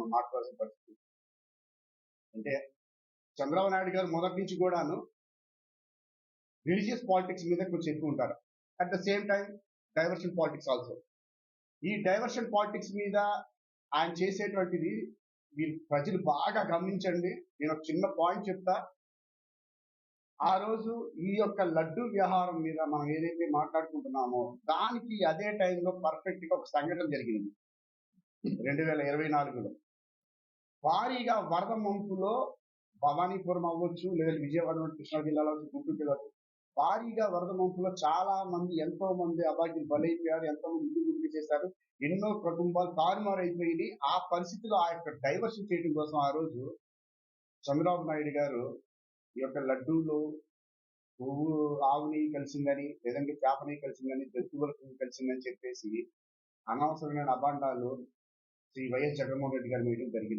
మనం మాట్లాడాల్సిన పరిస్థితి. అంటే చంద్రబాబు నాయుడు గారు మొదటి నుంచి కూడాను రిలీజియస్ పాలిటిక్స్ మీద కొంచెం ఎక్కువ ఉంటారు. At the same time diversion politics also. ఈ డైవర్షన్ పాలిటిక్స్ మీద ఆయన చేసేటువంటిది మీరు ప్రజలు బాగా గమనించండి. నేను ఒక చిన్న పాయింట్ చెప్తా. ఆ రోజు ఈ యొక్క లడ్డు వ్యవహారం మీద మనం ఏదైతే మాట్లాడుకుంటున్నామో దానికి అదే టైంలో పర్ఫెక్ట్ గా ఒక సంఘటన జరిగింది 2024లో. భారీగా వరద ముంపులో భవానీపురం అవ్వచ్చు, లేదా విజయవాడ కృష్ణా జిల్లాలో గుంటూరు జిల్లాలో భారీగా వరద ముంపులో చాలా మంది, ఎంతో మంది అబాధ్యులు బలైపోయారు, ఎంతో మంది ఇల్లు గుర్తు చేశారు, ఎన్నో కుటుంబాలు తారుమారు అయిపోయింది. ఆ పరిస్థితిలో ఆ యొక్క డైవర్షన్ చేయడం కోసం ఆ రోజు చంద్రబాబు నాయుడు గారు ఈ యొక్క లడ్డూలు పువ్వు ఆవు నెయ్యి కలిసిందని, లేదంటే చేప నెయ్యి కలిసిందని, జంతువులకు కలిసిందని చెప్పేసి అనవసరమైన అభాండాలు శ్రీ వైఎస్ జగన్మోహన్ రెడ్డి గారి మీటింగ్ జరిగింది.